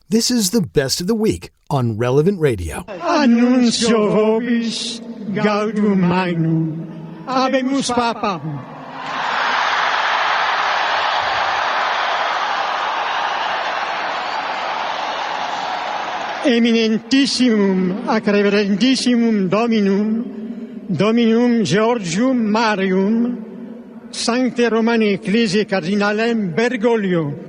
This is the best of the week on Relevant Radio. Annuncio vobis gaudium magnum, habemus papam. Eminentissimum ac reverentissimum Dominum Georgium Marium, Sancte Romani Ecclesiae Cardinalem Bergoglio,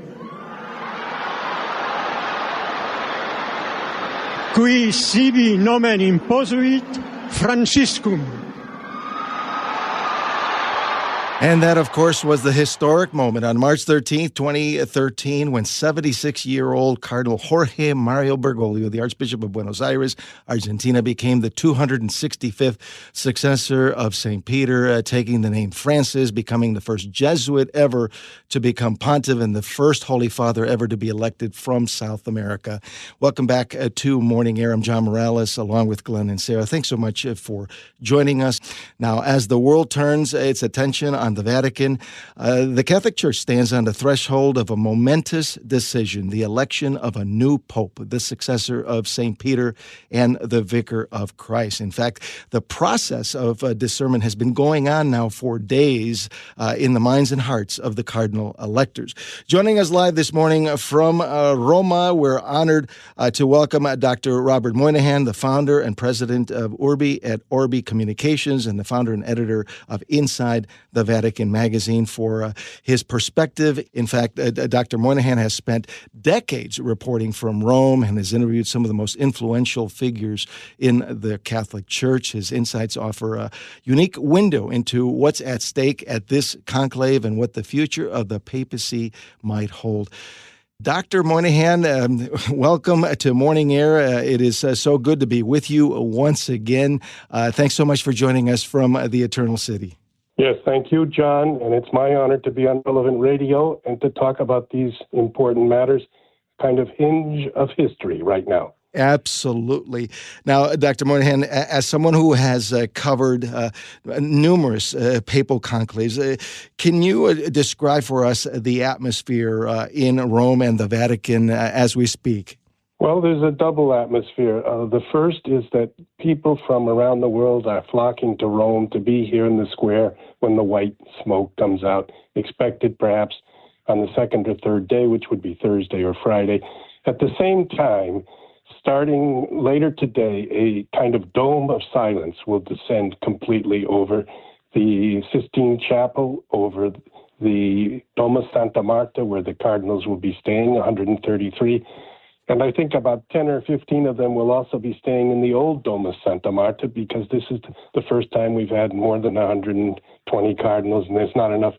qui sibi nomen imposuit Franciscum. And that, of course, was the historic moment on March 13th, 2013, when 76-year-old Cardinal Jorge Mario Bergoglio, the Archbishop of Buenos Aires, Argentina, became the 265th successor of St. Peter, taking the name Francis, becoming the first Jesuit ever to become pontiff and the first Holy Father ever to be elected from South America. Welcome back to Morning Air. I'm John Morales, along with Glenn and Sarah. Thanks so much for joining us. Now, as the world turns its attention on the Vatican, the Catholic Church stands on the threshold of a momentous decision, the election of a new pope, the successor of St. Peter and the Vicar of Christ. In fact, the process of discernment has been going on now for days in the minds and hearts of the cardinal electors. Joining us live this morning from Roma, we're honored to welcome Dr. Robert Moynihan, the founder and president of Urbi et Orbi Communications and the founder and editor of Inside the Vatican Magazine, for his perspective. In fact, Dr. Moynihan has spent decades reporting from Rome and has interviewed some of the most influential figures in the Catholic Church. His insights offer a unique window into what's at stake at this conclave and what the future of the papacy might hold. Dr. Moynihan, welcome to Morning Air. It is so good to be with you once again. Thanks so much for joining us from the Eternal City. Yes, thank you, John, and it's my honor to be on Relevant Radio and to talk about these important matters, kind of hinge of history right now. Absolutely. Now, Dr. Moynihan, as someone who has covered numerous papal conclaves, can you describe for us the atmosphere in Rome and the Vatican as we speak? Well, there's a double atmosphere. The first is that people from around the world are flocking to Rome to be here in the square when the white smoke comes out, expected perhaps on the second or third day, which would be Thursday or Friday. At the same time, starting later today, a kind of dome of silence will descend completely over the Sistine Chapel, over the Dom of Santa Marta, where the Cardinals will be staying, 133. And I think about 10 or 15 of them will also be staying in the old Dome of Santa Marta, because this is the first time we've had more than 120 cardinals, and there's not enough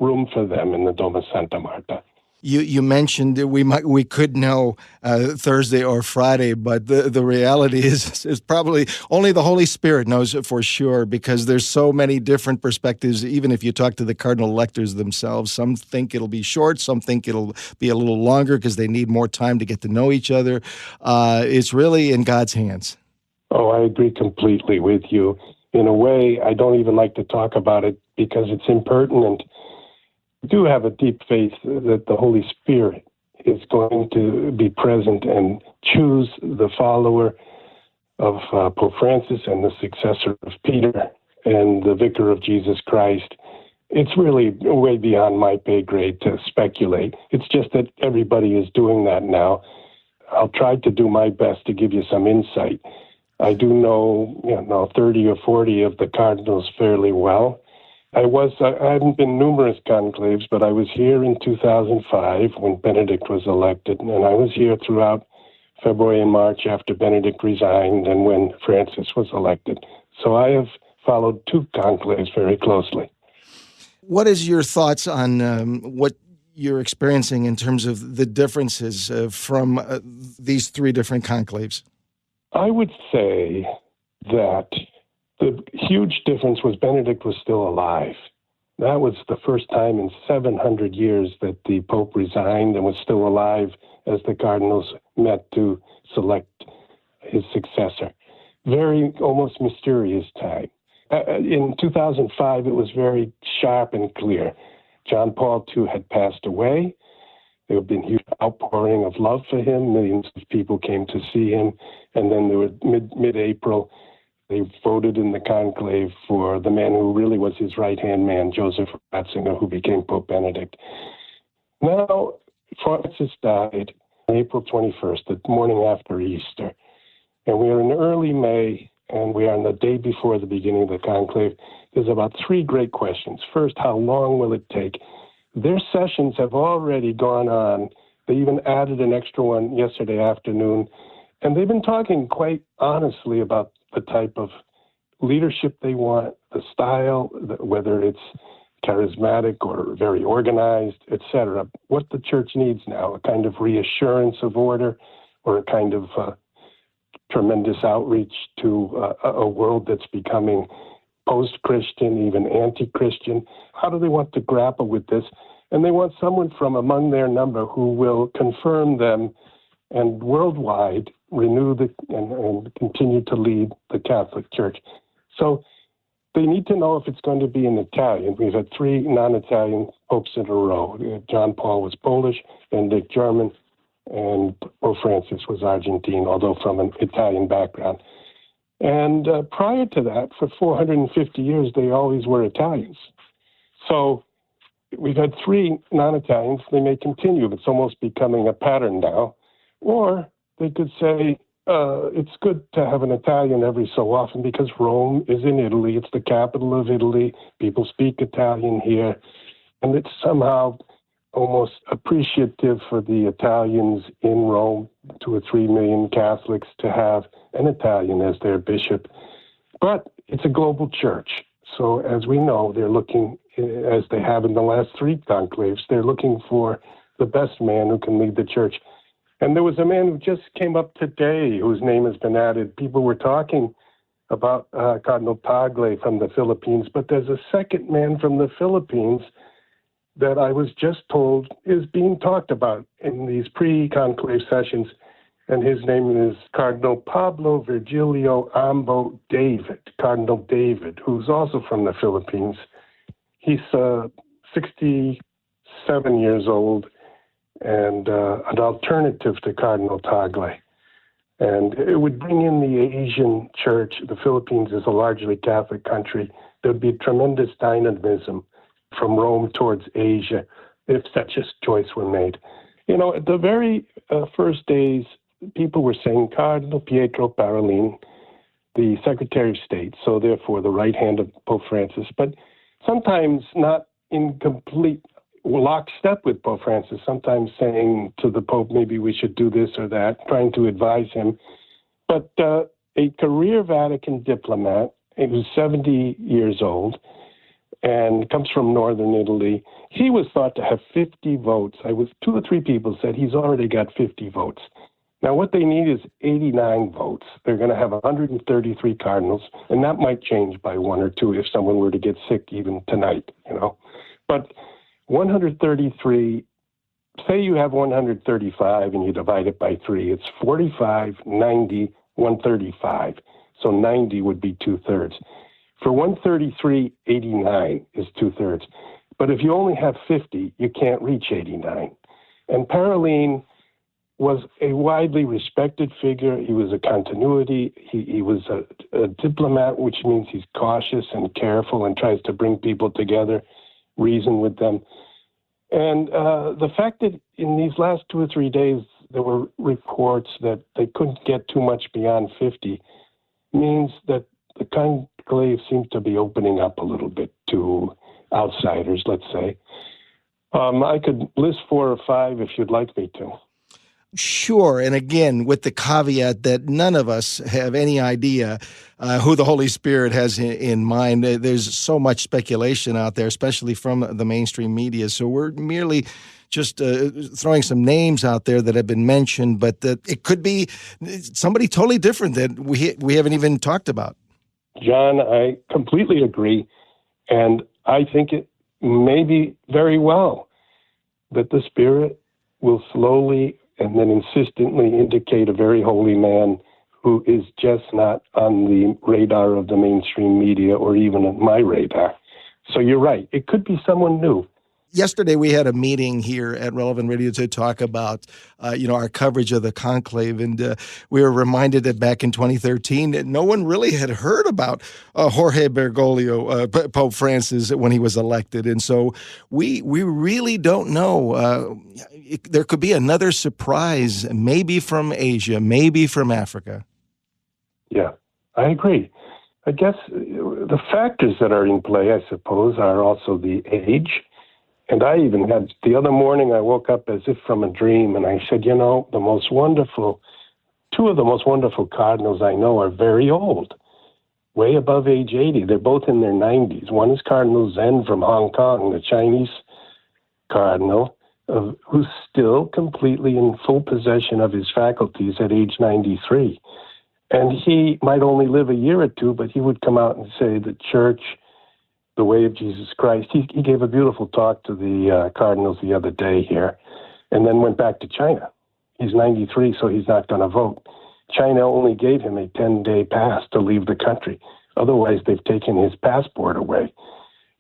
room for them in the Dome of Santa Marta. You mentioned that we could know Thursday or Friday, but the reality is probably only the Holy Spirit knows it for sure, because there's so many different perspectives. Even if you talk to the cardinal electors themselves, some think it'll be short, some think it'll be a little longer because they need more time to get to know each other. It's really in God's hands. Oh, I agree completely with you. In a way, I don't even like to talk about it because it's impertinent. I do have a deep faith that the Holy Spirit is going to be present and choose the follower of Pope Francis and the successor of Peter and the vicar of Jesus Christ. It's really way beyond my pay grade to speculate. It's just that everybody is doing that now. I'll try to do my best to give you some insight. I do know, 30 or 40 of the cardinals fairly well. I hadn't been numerous conclaves, but I was here in 2005 when Benedict was elected, and I was here throughout February and March after Benedict resigned and when Francis was elected. So I have followed two conclaves very closely. What is your thoughts on what you're experiencing in terms of the differences from these three different conclaves? I would say that the huge difference was Benedict was still alive. That was the first time in 700 years that the Pope resigned and was still alive as the cardinals met to select his successor. Very almost mysterious time. In 2005, it was very sharp and clear. John Paul II had passed away. There had been huge outpouring of love for him. Millions of people came to see him. And then there was mid-April, they voted in the conclave for the man who really was his right-hand man, Joseph Ratzinger, who became Pope Benedict. Now, Francis died on April 21st, the morning after Easter. And we are in early May, and we are on the day before the beginning of the conclave. There's about three great questions. First, how long will it take? Their sessions have already gone on. They even added an extra one yesterday afternoon. And they've been talking quite honestly about the type of leadership they want, the style, whether it's charismatic or very organized, etc. What the church needs now, a kind of reassurance of order or a kind of tremendous outreach to a world that's becoming post-Christian, even anti-Christian. How do they want to grapple with this? And they want someone from among their number who will confirm them and worldwide renew and continue to lead the Catholic Church. So they need to know if it's going to be in Italian. We've had three non-Italian popes in a row. John Paul was Polish, Benedict German, and Pope Francis was Argentine, although from an Italian background. And prior to that, for 450 years, they always were Italians. So we've had three non-Italians. They may continue. It's almost becoming a pattern now. Or they could say, it's good to have an Italian every so often because Rome is in Italy. It's the capital of Italy. People speak Italian here. And it's somehow almost appreciative for the Italians in Rome, 2 or 3 million Catholics, to have an Italian as their bishop. But it's a global church. So as we know, they're looking, as they have in the last three conclaves, they're looking for the best man who can lead the church. And there was a man who just came up today whose name has been added. People were talking about Cardinal Tagle from the Philippines, but there's a second man from the Philippines that I was just told is being talked about in these pre-conclave sessions, and his name is Cardinal Pablo Virgilio Ambo David, Cardinal David, who's also from the Philippines. He's 67 years old and an alternative to Cardinal Tagle. And it would bring in the Asian church. The Philippines is a largely Catholic country. There'd be tremendous dynamism from Rome towards Asia if such a choice were made. You know, at the very first days, people were saying Cardinal Pietro Parolin, the Secretary of State, so therefore the right hand of Pope Francis, but sometimes not in complete lockstep with Pope Francis, sometimes saying to the Pope, maybe we should do this or that, trying to advise him. But a career Vatican diplomat, he was 70 years old, and comes from northern Italy. He was thought to have 50 votes. 2 or 3 people said he's already got 50 votes. Now, what they need is 89 votes. They're going to have 133 cardinals, and that might change by 1 or 2 if someone were to get sick even tonight, you know. But 133, say you have 135 and you divide it by 3, it's 45, 90, 135. So 90 would be 2/3. For 133, 89 is 2/3. But if you only have 50, you can't reach 89. And Parolin was a widely respected figure. He was a continuity. He was a diplomat, which means he's cautious and careful and tries to bring people together, reason with them. And the fact that in these last 2 or 3 days, there were reports that they couldn't get too much beyond 50 means that the conclave seems to be opening up a little bit to outsiders, let's say. I could list 4 or 5 if you'd like me to. Sure. And again, with the caveat that none of us have any idea who the Holy Spirit has in mind. There's so much speculation out there, especially from the mainstream media. So we're merely just throwing some names out there that have been mentioned, but that it could be somebody totally different that we haven't even talked about. John, I completely agree. And I think it may be very well that the Spirit will slowly and then insistently indicate a very holy man who is just not on the radar of the mainstream media or even on my radar. So you're right. It could be someone new. Yesterday, we had a meeting here at Relevant Radio to talk about, our coverage of the conclave, and we were reminded that back in 2013, that no one really had heard about Jorge Bergoglio, Pope Francis, when he was elected, and so we really don't know. There could be another surprise, maybe from Asia, maybe from Africa. Yeah, I agree. I guess the factors that are in play, I suppose, are also the age. And I even had, the other morning, I woke up as if from a dream, and I said, two of the most wonderful cardinals I know are very old, way above age 80. They're both in their 90s. One is Cardinal Zen from Hong Kong, the Chinese cardinal, who's still completely in full possession of his faculties at age 93. And he might only live a year or two, but he would come out and say the church, the way of Jesus Christ. He gave a beautiful talk to the Cardinals the other day here, and then went back to China. He's 93, so he's not going to vote. China only gave him a 10-day pass to leave the country. Otherwise, they've taken his passport away.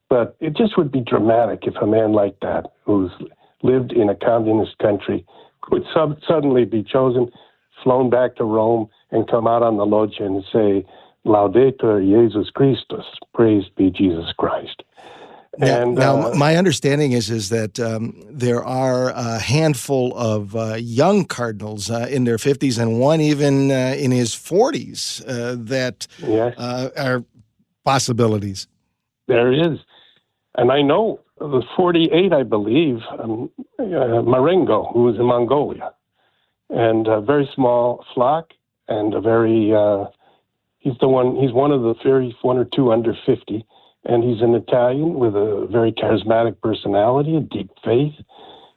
But it just would be dramatic if a man like that, who's lived in a communist country, would suddenly be chosen, flown back to Rome, and come out on the loggia and say, Laudetur Jesus Christus, praised be Jesus Christ. Now, my understanding is that there are a handful of young cardinals in their 50s and one even in his 40s that are possibilities. There is. And I know the 48, I believe, Marengo, who was in Mongolia, and a very small flock and a very... He's one of the very one or two under 50, and he's an Italian with a very charismatic personality, a deep faith,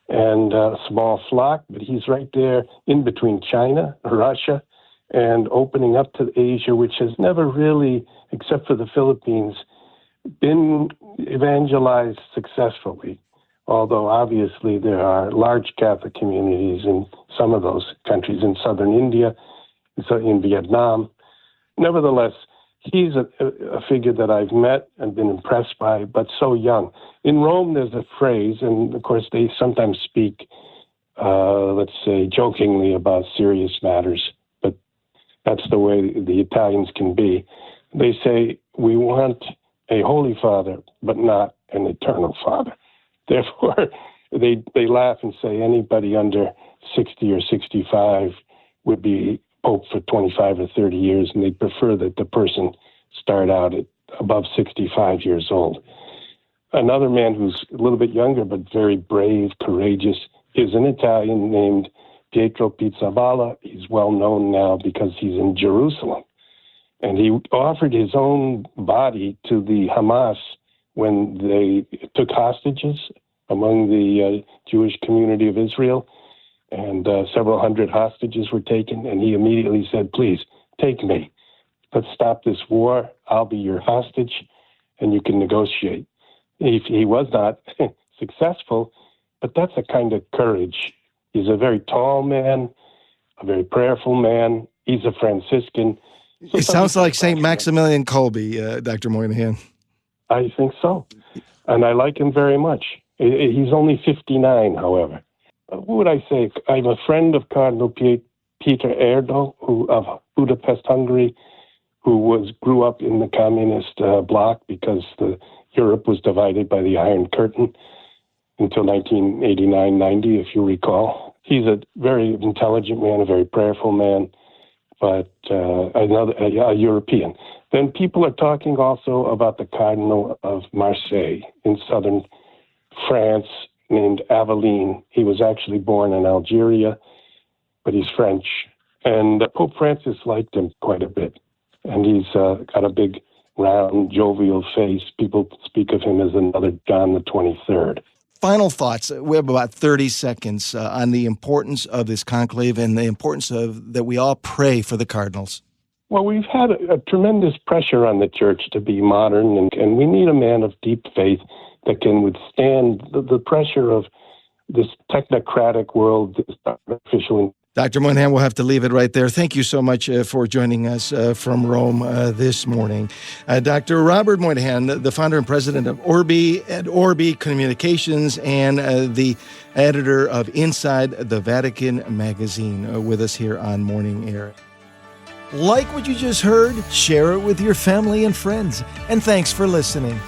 and a small flock, but he's right there in between China, Russia, and opening up to Asia, which has never really, except for the Philippines, been evangelized successfully, although obviously there are large Catholic communities in some of those countries, in southern India, in Vietnam. Nevertheless, he's a figure that I've met and been impressed by, but so young. In Rome, there's a phrase, and of course they sometimes speak, let's say, jokingly about serious matters, but that's the way the Italians can be. They say, we want a holy father, but not an eternal father. Therefore, they laugh and say anybody under 60 or 65 would be Pope for 25 or 30 years, and they prefer that the person start out at above 65 years old. Another man who's a little bit younger but very brave, courageous, is an Italian named Pietro Pizzaballa. He's well known now because he's in Jerusalem. And he offered his own body to the Hamas when they took hostages among the Jewish community of Israel. And several hundred hostages were taken, and he immediately said, please, take me. Let's stop this war. I'll be your hostage, and you can negotiate. He was not successful, but that's a kind of courage. He's a very tall man, a very prayerful man. He's a Franciscan. So it sounds like St. Maximilian Kolbe, Dr. Moynihan. I think so, and I like him very much. He's only 59, however. What would I say? I'm a friend of Cardinal Peter Erdő, of Budapest, Hungary, who grew up in the communist bloc because Europe was divided by the Iron Curtain until 1989-90, if you recall. He's a very intelligent man, a very prayerful man, but a European. Then people are talking also about the Cardinal of Marseille in southern France, named Aveline. He was actually born in Algeria, but he's French. And Pope Francis liked him quite a bit. And he's got a big, round, jovial face. People speak of him as another John the 23rd. Final thoughts. We have about 30 seconds on the importance of this conclave and the importance of that we all pray for the cardinals. Well, we've had a tremendous pressure on the church to be modern, and we need a man of deep faith that can withstand the pressure of this technocratic world, this artificial Dr. Moynihan, we'll have to leave it right there. Thank you so much for joining us from Rome this morning. Dr. Robert Moynihan, the founder and president of Orbi and Orbi Communications and the editor of Inside the Vatican Magazine, with us here on Morning Air. Like what you just heard? Share it with your family and friends. And thanks for listening.